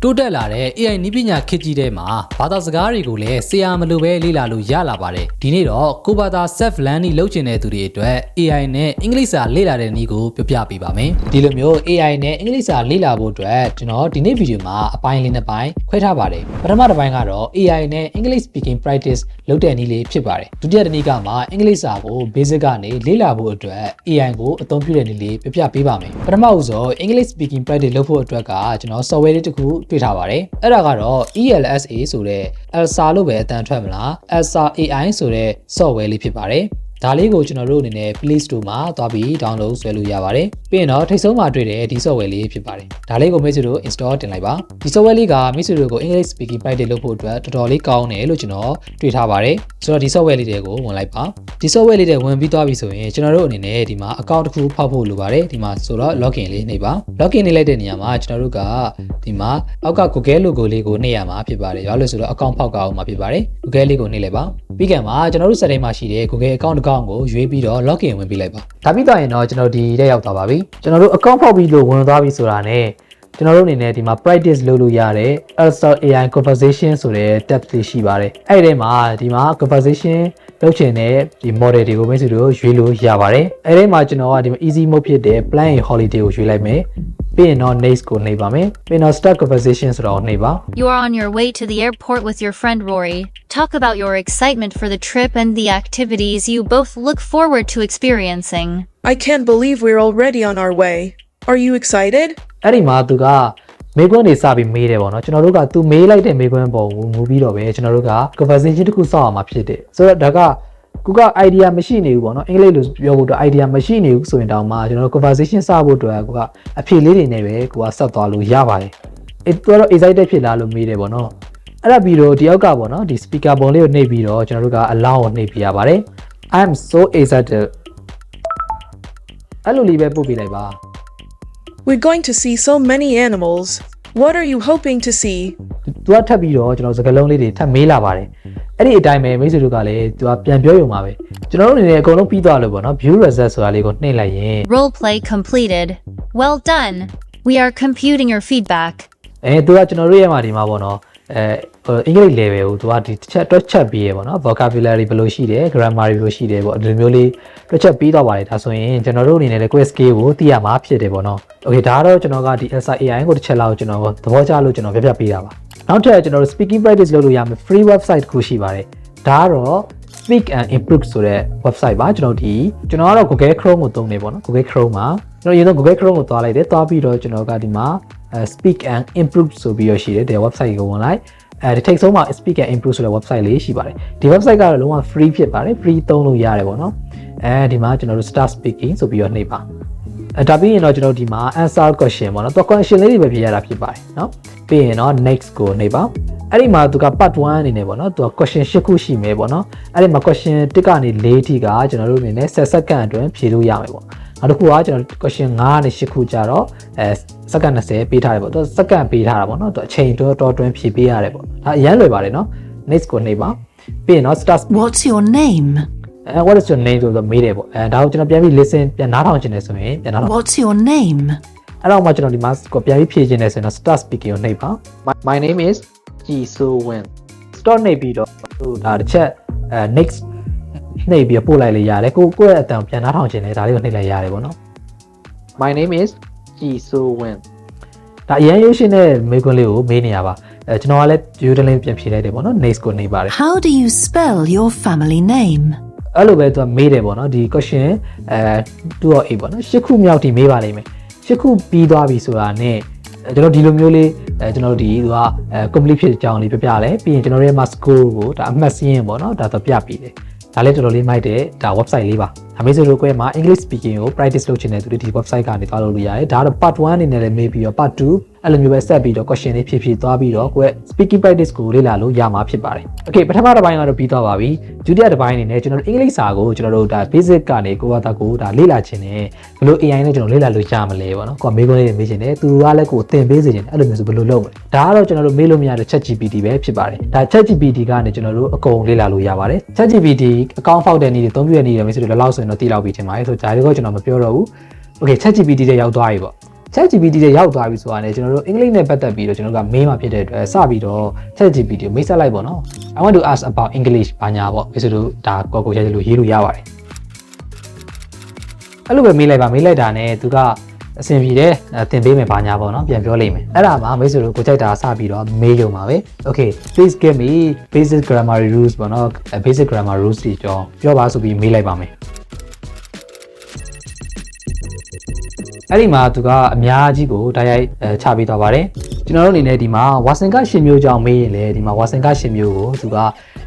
တိုးတက်လာတဲ့ AI နည်းပညာခေတ်ကြီးထဲမှာဘာသာစကားတွေကိုလည်းဆရာမလိုပဲလေ့လာလို့ရလာပါတယ်ဒီနေ့တော့ကိုဘာသာ self learning လုပ်ချင်တဲ့သူတွေအတွက် AI နဲ့အင်္ဂလိပ်စာလေ့လာတဲ့နည်းကိုပြပြပေးပါမယ်ဒီလိုမျိုး AI နဲ့အင်္ဂလိပ်စာလေ့လာဖို့အတွက်ကျွန်တော်ဒီနေ့ဗီဒီယိုမှာအပိုင်းလေးနှစ်ပိုင်းခွဲထားပါတယ်ပထမတစ်ပိုင်းကတော့ AI နဲ့ English speaking practice လုပ်တဲ့နည်းလေးဖြစ်ပါတယ်ဒုတိယတစ်နည်းကမှအင်္ဂလိပ်စာကို basic ကနေလေ့လာဖို့အတွက် AI ကိုအသုံးပြုတဲ့နည်းလေးပြပြပေးပါမယ်ပထမဦးဆုံး English speaking practice လုပ်ဖို့အတွက်ကကျွန်တော် software လေးတစ်ခုတွေ့ထားပါတယ်အဲ့ဒါကတော့ ELSA ဆိုတဲ့ 𝗙𝗏 လို့ပဲအတန်ထွက်မလား 𝗙𝗏 AI ဆိုတဲ့ software လေးဖြစ်ပါတယ်ဒါလေးကိုကျွန်တော်တို့အနေနဲ့ Play Store မှာသွားပြီး download ဆွဲလို့ရပါတယ်ပြီးရင်တော့ထိပ်ဆုံးမှာတွေ့တဲ့ဒီ software လေးဖြစ်ပါတယ်ဒါလေးကိုမိတ်ဆွေတို့ install တင်လိုက်ပါဒီ software လေးကမိတ်ဆွေတို့ကို English speaking practice လုပ်ဖို့အတွက်တော်တော်လေးကောင်းတယ်လို့ကျွန်တော်တွေ့ထားပါတယ်ဆိုတော့ဒီ software လေးတွေကိုဝင်လိုက်ပါဒီ software လေးတွေဝင်ပြီးသွားပြီဆိုရင်ကျွန်တော်တို့အနေနဲ့ဒီမှာ account တစ်ခုဖောက်ဖို့လိုပါတယ်ဒီမှာဆိုတော့ login လေးနှိပ်ပါ login နှိပ်လိုက်တဲ့နေရာမှာကျွန်တော်တို့ကဒီမှာအောက်က Google logo လေးကိုနှိပ်ရမှာဖြစ်ပါတယ်ဘာလို့လဲဆိုတော့ account ဖောက်အောင်မှာဖြစ်ပါတယ် Google လေးကိုနှိပ်လိုက်ပါပြီးကန်မှာကျွန်တော်တို့ setting မှာရှိတဲ့ Google account တစ်ကောင်ကိုရွေးပြီးတော့ login ဝင်ပေးလိုက်ပါဒါပြီးတော့ရင်တော့ကျွန်တော်ဒီတက်ရောက်သွားပါပြီကျွန်တော်တို့ account ဖောက်ပြီးလို့ဝင်သွားပြီဆိုတာနဲ့ကျွန်တော်တို့အနေနဲ့ဒီမှာ practice လုပ်လို့ရတဲ့ AI conversation ဆိုတဲ့ tab လေးရှိပါတယ်အဲ့ဒီမှာဒီမှာ conversation လုပ်ချင်တဲ့ဒီ model တွေကိုမိတ်ဆွေတို့ရွေးလို့ရပါတယ်အဲ့ဒီမှာကျွန်တော်ကဒီမှာ easy mode ဖြစ်တဲ့ plan a holiday ကိုရွေးလိုက်မယ်ပြီးရင်တော့ next ကိုနှိပ်ပါမယ်ပြီးရင်တော့ start conversation ဆိုတော့နှိပ်ပါ You are on your way to the airport with your friend Rory. Talk about your excitement for the trip and the activities you both look forward to experiencing. I can't believe we're already on our way. Are you excited? အဲ့ဒီမှာသူကမေးခွန်းတွေစပြီးမေးတယ်ပေါ့နော်ကျွန်တော်တို့ကသူမေးလိုက်တဲ့မေးခွန်းပေါ်ကိုမူပြီးတော့ပဲကျွန်တော်တို့က conversation တစ်ခုစောင့်အောင်မှာဖြစ်တယ်ဆိုတော့ဒါကကိုက idea မရှိနေဘူးပေါ့နော်အင်္ဂလိပ်လိုပြောဖို့တော့ idea မရှိနေဘူးဆိုရင်တောင်မှကျွန်တော်တို့ conversation စဖို့အတွက်ကိုကအဖြေလေးတွေနဲ့ပဲကိုကဆက်သွားလို့ရပါတယ်အဲ့တော့ excited ဖြစ်လာလို့မေးတယ်ပေါ့နော်အဲ့ဒါပြီးတော့ဒီအောက်ကပေါ့နော်ဒီ speaker ပုံလေးကိုနှိပ်ပြီးတော့ကျွန်တော်တို့က allow ကိုနှိပ်ပြရပါတယ် I'm so excited အဲ့လိုလေးပဲပို့ပေးလိုက်ပါ We're going to see so many animals. What are you hoping to see? သူကထပ်ပြီးတော့ကျွန်တော်စကားလုံးလေးတွေထပ်မေးလာပါတယ်အဲ့ဒီအတိုင်းပဲမိတ်ဆွေတို့ကလည်းသူကပြန်ပြောရုံပါပဲကျွန်တော်တို့အနေနဲ့အကုန်လုံးပြီးသွားလို့ပေါ့နော် view result ဆိုတာလေးကိုနှိပ်လိုက်ရင် Roleplay completed. Well done. We are computing your feedback. သူကကျွန်တော်တို့ရဲ့မှာဒီမှာပေါ့နော်အင်္ဂလိပ် level ကိုသူကဒီတစ်ချက်တွက်ချက်ပြီးရပေါ့နော် vocabulary ဘယ်လိုရှိတယ် grammar ဘယ်လိုရှိတယ်ပေါ့ဒီမျိုးလေးတွက်ချက်ပြီးတော့ပါတယ်ဒါဆိုရင်ကျွန်တော်တို့အနေနဲ့လည်း quiz scale ကိုသိရမှာဖြစ်တယ်ပေါ့နော် okay ဒါကတော့ကျွန်တော်ကဒီ 𝗙𝗏 AI ကိုတစ်ချက်လောက်ကျွန်တော်သဘောကျလို့ကျွန်တော်ပြပြပေးတာပါနောက်ထပ်ကျွန်တော်တို့ speaking practice လုပ်လို့ရမယ် free website တစ်ခုရှိပါတယ်ဒါကတော့ speak and improve ဆိုတဲ့ website ပါကျွန်တော်ကတော့ Google Chrome ကိုသုံးနေပေါ့နော် Google Chrome မှာကျွန်တော်ရင်တော့ Google Chrome ကိုသွားလိုက်တယ်သွားပြီးတော့ကျွန်တော်ကဒီမှာspeak and improve ဆိုပြီးတော့ရှိတယ်ဒီ website ကိုဝင်လိုက်ဒီထိပ်ဆုံးမှာ speak and improve ဆိုတဲ့ website လေးရှိပါတယ်ဒီ website ကတော့လုံးဝ free ဖြစ်ပါတယ် free သုံးလို့ရတယ်ပေါ့နော်ဒီမှာကျွန်တော်တို့ start speaking ဆိုပြီးတော့နှိပ်ပါဒါပြီးရင်တော့ကျွန်တော်ဒီမှာ answer question ပေါ့နော်တော့ question လေးတွေပဲဖြေရတာဖြစ်ပါတယ်เนาะပြီးရင်တော့ next ကိုနှိပ်ပါအဲ့ဒီမှာသူက part 1အနေနဲ့ပေါ့နော်သူက question 8ခုရှိမယ်ပေါ့နော်အဲ့ဒီမှာ question 1ကနေ4ထိကကျွန်တော်တို့အနေနဲ့10 second အတွင်းဖြေလို့ရမယ်ပေါ့နောက်တစ်ခုကကျွန်တော် question 5နဲ့8ခုကြတော့စက္ကန့်20ပေးထားတယ်ပေါ့သူစက္ကန့်ပေးထားတာပေါ့နော်သူအချိန်တော်တွင်းဖြည့်ပေးရတယ်ပေါ့ဒါအရန်လွယ်ပါတယ်နော် next ကိုနှိပ်ပါပြီးရင်တော့ start What's your name? What is your name ဆိုတော့မေးတယ်ပေါ့ဒါကိုကျွန်တော်ပြန်ပြီး listen ပြန်နားထောင်ချင်တယ်ဆိုရင်ပြန်နားထောင် What's your name? အဲ့တော့မှကျွန်တော်ဒီမှာကိုပြန်ပြီးဖြည့်ချင်တယ်ဆိုရင်တော့ start speaking ကိုနှိပ်ပါ My name is 𝗙𝗏 start နှိပ်ပြီးတော့ဒါတစ်ချက်next နှိပ်ပြီးပို့လိုက်လေရတယ်ကိုယ့်ရဲ့အတန်ပြန်နားထောင်ချင်တယ်ဒါလေးကိုနှိပ်လိုက်ရတယ်ပေါ့နော် My name is 𝗙𝗏ဒါအရင်ရုပ်ရှင်တဲ့မေးခွန်းလေးကိုမေးနေရပါကျွန်တော်ကလည်း view တလေးပြန်ဖြေလိုက်တယ်ပေါ့နော် next ကိုနှိပ်ပါတယ် How do you spell your family name? အဲ့လိုပဲသူကမေးတယ်ပေါ့နော်ဒီ question 2 or 8ပေါ့နော်8ခုမြောက်ထိမေးပါလိမ့်မယ်8ခုပြီးသွားပြီဆိုတာနဲ့ကျွန်တော်ဒီလိုမျိုးလေးကျွန်တော်ဒီသူက complete ဖြစ်ကြောင်းလေးပြပြလဲပြီးရင်ကျွန်တော်ရဲ့ score ကိုဒါအမှတ်စင်းရင်ပေါ့နော်ဒါဆိုပြပြီးတယ်ဒါလည်းတော်တော်လေးမိုက်တယ်ဒါ website လေးပါအမေဆိုတို့ကိုမှာ English speaking ကို practice လုပ်ချင်တဲ့သူတွေဒီ website ကနေသွားလို့ရတယ်ဒါတော့ part 1အနေနဲ့လည်းမေးပြီးတော့ part 2အဲ့လိုမျိုးပဲဆက်ပြီးတော့ question လေးဖြည့်သွားပြီးတော့ကိုယ့် speaking practice ကိုလေ့လာလို့ရမှာဖြစ်ပါတယ် okay ပထမတစ်ပိုင်းကတော့ပြီးသွားပါပြီဒုတိယတစ်ပိုင်းအနေနဲ့ကျွန်တော်တို့အင်္ဂလိပ်စာကိုကျွန်တော်တို့ဒါ basic ကနေကိုယ့်ဘာသာကိုဒါလေ့လာချင်တယ်ဘယ်လို AI နဲ့ကျွန်တော်လေ့လာလို့ရမလဲပေါ့နော်ကိုကမေးခွန်းလေးမေးချင်တယ်သူကလည်းကိုယ်သင်ပေးစေချင်တယ်အဲ့လိုမျိုးဆိုဘယ်လိုလုပ်မလဲဒါကတော့ကျွန်တော်တို့မေးလို့မရတဲ့ ChatGPT ပဲဖြစ်ပါတယ်ဒါ ChatGPT ကနေကျွန်တော်တို့အကုန်လေ့လာလို့ရပါတယ် ChatGPT အကောင့်ဖောက်တဲ့နည်းတွေသုံးပြတဲ့နည်းတွေမျိုးဆိုတော့လောက်ဆိုရင်တော့သိလောက်ပြီးထင်ပါတယ်ဆိုတော့ဒါတွေကိုကျွန်တော်မပြောတော့ဘူး okay ChatGPT တဲ့ရောက်သွားပြီပေါ့ ChatGPT တွေရောက်သွားပြီဆိုတာနဲ့ကျွန်တော်တို့အင်္ဂလိပ်နဲ့ပတ်သက်ပြီးတော့ကျွန်တော်တို့ကမေးမှဖြစ်တဲ့အတွက်စပြီးတော့ ChatGPT ကိုမိတ်ဆက်လိုက်ပေါ့နော် I want to ask about English ဘာညာပေါ့ဆိုတော့ဒါကိုရိုက်လို့ရေးလို့ရပါတယ်အဲ့လိုပဲမေးလိုက်တာနဲ့သူကအဆင်ပြေတယ်သင်ပေးမယ်ဘာညာပေါ့နော်ပြန်ပြောလိမ့်မယ်အဲ့ဒါမှမိတ်ဆွေတို့ကိုကြိုက်တာစပြီးတော့မေးရုံပါပဲ Okay please give me basic grammar rules ပေါ့နော် basic grammar rules တွေပြောပါဆိုပြီးမေးလိုက်ပါမယ်အဲ့ဒီမှာသူကအများကြီးကိုတိုက်ရိုက်ချပေးသွားပါတယ်ကျွန်တော်တို့အနေနဲ့ဒီမှာဝါစင်ကရှင်မျိုးကြောင့်မေးရင်လေဒီမှာဝါစင်ကရှင်မျိုးကိုသူက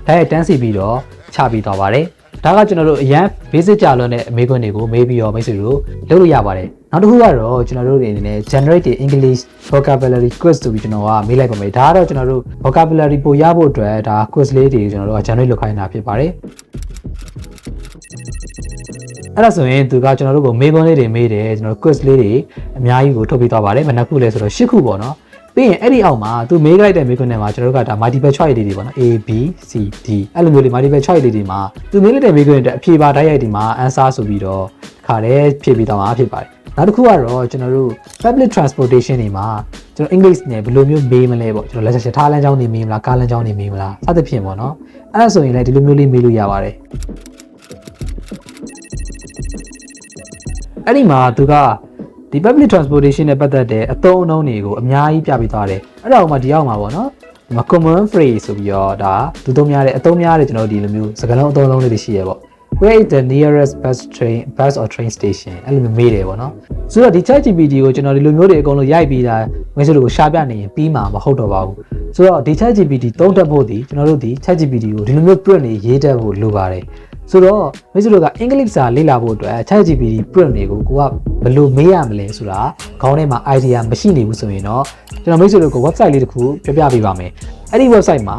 တိုက်ရိုက်တန်းစီပြီးတော့ချပေးသွားပါတယ်ဒါကကျွန်တော်တို့အရန် basic ကြလွန်းတဲ့အမေးခွန်းတွေကိုမေးပြီးတော့မိတ်ဆွေတို့လုပ်လို့ရပါတယ်နောက်တစ်ခုကတော့ကျွန်တော်တို့အနေနဲ့ generate the English vocabulary quiz ဆိုပြီးကျွန်တော်ကမေးလိုက်ပါမယ်ဒါကတော့ကျွန်တော်တို့ vocabulary ပို့ရဖို့အတွက်ဒါ quiz လေးတွေကျွန်တော်တို့က generate လုပ်ခိုင်းတာဖြစ်ပါတယ်အဲ့ဒါဆိုရင်သူကကျွန်တော်တို့ကိုမေးခွန်းလေးတွေမေးတယ်ကျွန်တော်တို့ quiz လေးတွေအများကြီးကိုထုတ်ပေးသွားပါတယ်ဘယ်နှခုလဲဆိုတော့10ခုပေါ့နော်ပြီးရင်အဲ့ဒီအောက်မှာသူမေးလိုက်တဲ့မေးခွန်းတွေမှာကျွန်တော်တို့ကဒါ multiple choice တွေပေါ့နော် A B C D အဲ့လိုမျိုးလေး multiple choice တွေမှာသူမေးလိုက်တဲ့မေးခွန်းတွေအဖြေပါတိုက်ရိုက်ဒီမှာ answer ဆိုပြီးတော့ခါတယ်ဖြည့်ပြီးတော့မှာဖြစ်ပါတယ်နောက်တစ်ခုကတော့ကျွန်တော်တို့ public transportation တွေမှာကျွန်တော် English နဲ့ဘယ်လိုမျိုးမေးမလဲပေါ့ကျွန်တော်လက်ချက်ထားလမ်းကြောင်းနေမေးမလားကားလမ်းကြောင်းနေမေးမလားစသဖြင့်ပေါ့နော်အဲ့ဒါဆိုရင်လည်းဒီလိုမျိုးလေးမေးလို့ရပါတယ်အဲ့ဒီမှာသူကဒီ public transportation နဲ့ပတ်သက်တဲ့အသုံးအနှုန်းတွေကိုအများကြီးပြပေးသွားတယ်အဲ့ဒါမှဒီအောက်မှာပေါ့နော်ဒီမှာ common phrase ဆိုပြီးတော့ဒါသူသုံးများတဲ့အသုံးများတဲ့ကျွန်တော်ဒီလိုမျိုးစကားလုံးအသုံးလုံးလေးတွေရှိရပေါ့ where is the nearest bus or train station အဲ့လိုမျိုးမေးတယ်ပေါ့နော်ဆိုတော့ဒီ ChatGPT ကိုကျွန်တော်ဒီလိုမျိုးတွေအကုန်လုံးရိုက်ပြီးတာမင်းတို့ကိုရှာပြနေရင်ပြီးမှာမဟုတ်တော့ပါဘူးဆိုတော့ဒီ ChatGPT သုံးတတ်ဖို့ဒီကျွန်တော်တို့ဒီ ChatGPT ကိုဒီလိုမျိုး print တွေရေးတတ်ဖို့လိုပါတယ်ဆိုတော့မိတ်ဆွေတို့ကအင်္ဂလိပ်စာလေ့လာဖို့အတွက် ChatGPT print တွေကိုကိုကဘယ်လိုမေးရမလဲဆိုတာခေါင်းထဲမှာ idea မရှိနေဘူးဆိုရင်တော့ကျွန်တော်မိတ်ဆွေတို့ကို website လေးတစ်ခုပြောပြပေးပါမယ်အဲ့ဒီ website မှာ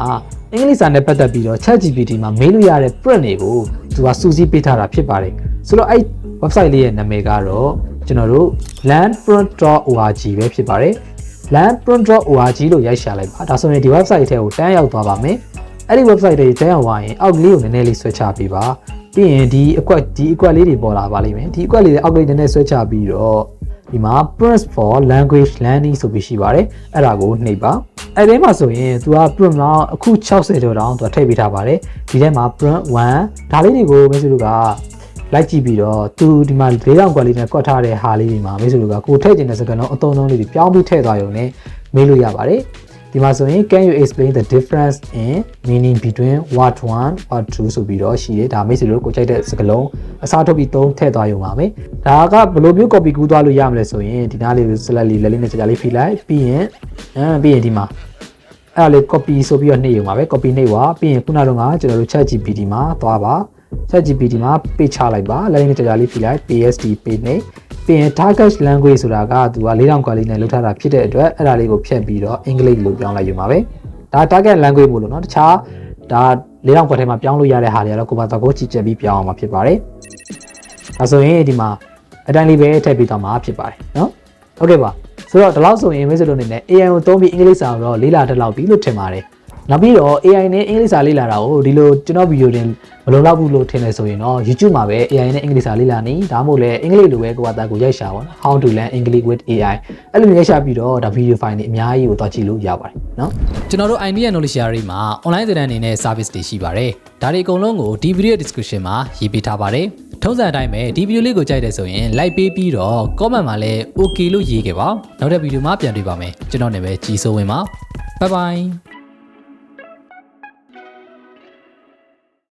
အင်္ဂလိပ်စာနဲ့ပတ်သက်ပြီးတော့ ChatGPT မှာမေးလို့ရတဲ့ print တွေကိုသူကစူးစီးပေးထားတာဖြစ်ပါတယ်ဆိုတော့အဲ့ website လေးရဲ့နာမည်ကတော့ကျွန်တော်တို့ learnprint.org ပဲဖြစ်ပါတယ် learnprint.org လို့ရိုက်ရှာလိုက်ပါဒါဆိုရင်ဒီ website ထဲကိုတန်းရောက်သွားပါမယ်အဲ့ဒီ website တွေတန်းရောက်သွားရင်အောက်ကလေးကိုနည်းနည်းလေးဆွဲချပေးပါပြီးရင်ဒီအကွက်လေးတွေပေါ်လာပါလိမ့်မယ်ဒီအကွက်လေးတွေအောက်ကလေးနည်းနည်းဆွဲချပြီးတော့ဒီမှာ print for language learning ဆိုပြီးရှိပါတယ်အဲ့ဒါကိုနှိပ်ပါအဲ့ဒီမှာဆိုရင်သူက print တော့အခု60ကျော်တောင်သူကထည့်ပေးထားပါတယ်ဒီထဲမှာ print 1ဒါလေးတွေကိုမိတ်ဆွေတို့ကလိုက်ကြည့်ပြီးတော့သူဒီမှာ4000ကွက်လေးနဲ့ကွက်ထားတဲ့ဟာလေးတွေမှာမိတ်ဆွေတို့ကကိုထည့်ကျင်တဲ့စကားလုံးအသုံးအနှုန်းလေးတွေပြောင်းပြီးထည့်သွားရုံနဲ့မေးလို့ရပါတယ်ဒီမှာဆိုရင် can you explain the difference in meaning between word 1 word 2ဆိုပြီးတော့ရှိတယ်ဒါမိတ်ဆွေတို့ကိုကြိုက်တဲ့စကားလုံးအစားထုတ်ပြီးသုံးထည့်သွားရုံပါပဲဒါကဘယ်လိုမျိုး copy ကူးသွားလို့ရမလဲဆိုရင်ဒီနားလေး select လေးလက်လေးနဲ့ကြာကြာလေးဖိလိုက်ပြီးရင်ဒီမှာအဲ့ဒါလေး copy ဆိုပြီးတော့နှိပ်ရုံပါပဲ copy နှိပ်ပါပြီးရင်ခုနကတော့ကျွန်တော်တို့ ChatGPT မှာသွားပါ ChatGPT မှာ page ချလိုက်ပါလက်လေးနဲ့ကြာကြာလေးဖိလိုက် PSD page နဲ့ပြီးရင် target language ဆိုတာကသူက4000ကွာလေးနဲ့လုပ်ထားတာဖြစ်တဲ့အတွက်အဲ့ဒါလေးကိုဖြတ်ပြီးတော့အင်္ဂလိပ်လိုပြောင်းလိုက်ယူပါပဲဒါ target language မို့လို့เนาะတခြားဒါ4000ကွာထဲမှာပြောင်းလို့ရတဲ့ဟာတွေကတော့ကိုယ်ပါတော့ကိုချီကျက်ပြီးပြောင်းအောင်မှာဖြစ်ပါတယ်ဒါဆိုရင်ဒီမှာအတိုင်းလေးပဲထည့်ပြီးတော့မှာဖြစ်ပါတယ်เนาะဟုတ်ကဲ့ပါဆိုတော့ဒီလောက်ဆိုရင်မိတ်ဆွေတို့အနေနဲ့ AI ကိုသုံးပြီးအင်္ဂလိပ်စာကိုတော့လေ့လာတတ်လောက်ပြီလို့ထင်ပါတယ်နောက်ပြီးတော့ AI နဲ့အင်္ဂလိပ်စာလေ့လာတာကိုဒီလိုကျွန်တော်ဗီဒီယိုတင်မလုံလောက်ဘူးလို့ထင်နေဆိုရင်တော့ YouTube မှာပဲ AI နဲ့အင်္ဂလိပ်စာလေ့လာနေဒါမှမဟုတ်လည်းအင်္ဂလိပ်လိုပဲကိုယ့်အသားကိုရိုက်ရှာပါတော့ How to learn English with AI အဲ့လိုမျိုးရိုက်ရှာပြီးတော့ဒါဗီဒီယိုဖိုင်တွေအများကြီးကိုသွားကြည့်လို့ရပါတယ်เนาะကျွန်တော်တို့ idea knowledge share မှာ online သင်တန်းအနေနဲ့ service တွေရှိပါတယ်ဒါတွေအကုန်လုံးကိုဒီ video description မှာရေးပေးထားပါတယ်ထုံးစံအတိုင်းပဲဒီဗီဒီယိုလေးကိုကြိုက်တယ်ဆိုရင် like ပေးပြီးတော့ comment မှာလည်း okay လို့ရေးခဲ့ပါနောက်တဲ့ဗီဒီယိုမှာပြန်တွေ့ပါမယ်ကျွန်တော်နာမည်ကြည်စိုးဝင်းပါ bye bye